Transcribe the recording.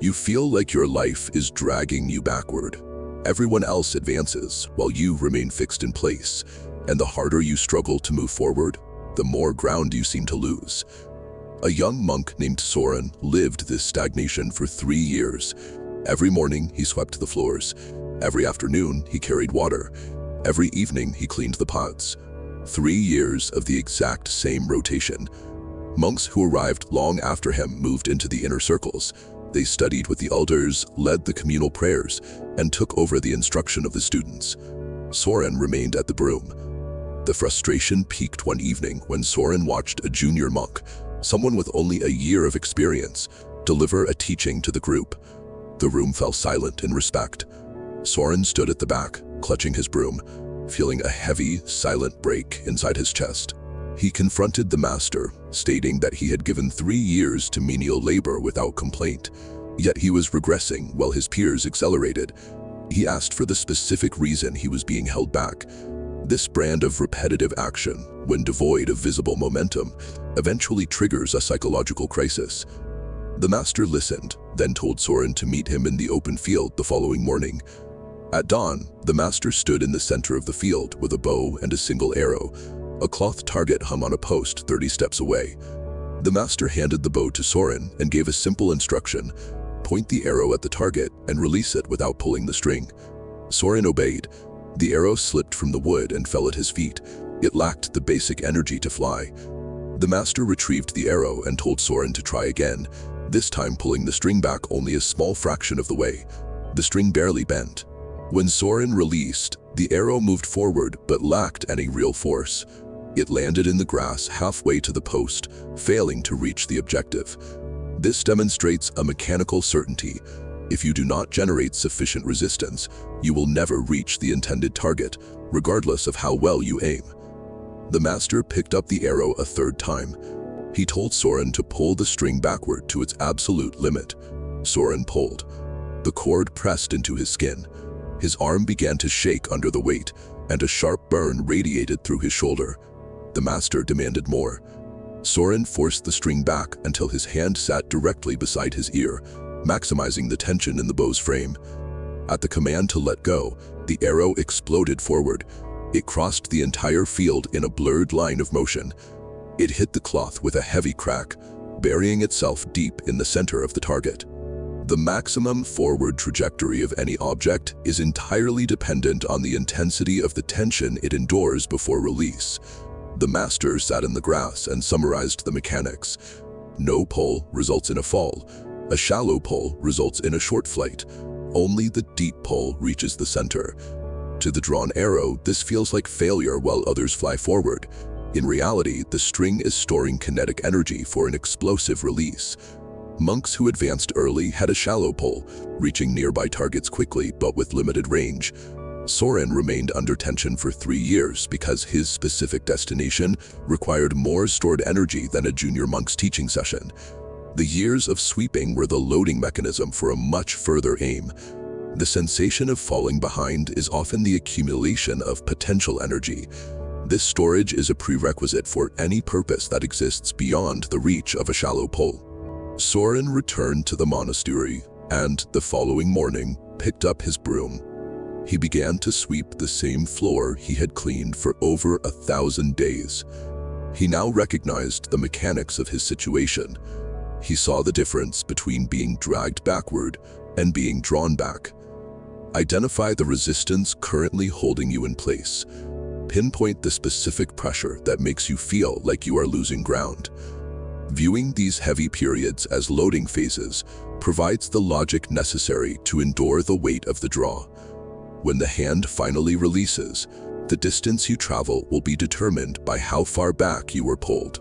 You feel like your life is dragging you backward. Everyone else advances while you remain fixed in place, and the harder you struggle to move forward, the more ground you seem to lose. A young monk named Soren lived this stagnation for 3 years. Every morning he swept the floors. Every afternoon he carried water. Every evening he cleaned the pots. 3 years of the exact same rotation. Monks who arrived long after him moved into the inner circles. They studied with the elders, led the communal prayers, and took over the instruction of the students. Soren remained at the broom. The frustration peaked one evening when Soren watched a junior monk, someone with only a year of experience, deliver a teaching to the group. The room fell silent in respect. Soren stood at the back, clutching his broom, feeling a heavy, silent break inside his chest. He confronted the master, stating that he had given 3 years to menial labor without complaint, yet he was regressing while his peers accelerated. He asked for the specific reason he was being held back. This brand of repetitive action, when devoid of visible momentum, eventually triggers a psychological crisis. The master listened, then told Soren to meet him in the open field the following morning. At dawn, the master stood in the center of the field with a bow and a single arrow. A cloth target hung on a post 30 steps away. The master handed the bow to Soren and gave a simple instruction: point the arrow at the target and release it without pulling the string. Soren obeyed. The arrow slipped from the wood and fell at his feet. It lacked the basic energy to fly. The master retrieved the arrow and told Soren to try again, this time pulling the string back only a small fraction of the way. The string barely bent. When Soren released, the arrow moved forward but lacked any real force. It landed in the grass halfway to the post, failing to reach the objective. This demonstrates a mechanical certainty. If you do not generate sufficient resistance, you will never reach the intended target, regardless of how well you aim. The master picked up the arrow a 3rd time. He told Soren to pull the string backward to its absolute limit. Soren pulled. The cord pressed into his skin. His arm began to shake under the weight, and a sharp burn radiated through his shoulder. The master demanded more. Soren forced the string back until his hand sat directly beside his ear, maximizing the tension in the bow's frame. At the command to let go, the arrow exploded forward. It crossed the entire field in a blurred line of motion. It hit the cloth with a heavy crack, burying itself deep in the center of the target. The maximum forward trajectory of any object is entirely dependent on the intensity of the tension it endures before release. The master sat in the grass and summarized the mechanics. No pull results in a fall. A shallow pull results in a short flight. Only the deep pull reaches the center. To the drawn arrow, this feels like failure while others fly forward. In reality, the string is storing kinetic energy for an explosive release. Monks who advanced early had a shallow pull, reaching nearby targets quickly but with limited range. Soren remained under tension for 3 years because his specific destination required more stored energy than a junior monk's teaching session. The years of sweeping were the loading mechanism for a much further aim. The sensation of falling behind is often the accumulation of potential energy. This storage is a prerequisite for any purpose that exists beyond the reach of a shallow pull. Soren returned to the monastery and, the following morning, picked up his broom. He began to sweep the same floor he had cleaned for over 1,000 days. He now recognized the mechanics of his situation. He saw the difference between being dragged backward and being drawn back. Identify the resistance currently holding you in place. Pinpoint the specific pressure that makes you feel like you are losing ground. Viewing these heavy periods as loading phases provides the logic necessary to endure the weight of the draw. When the hand finally releases, the distance you travel will be determined by how far back you were pulled.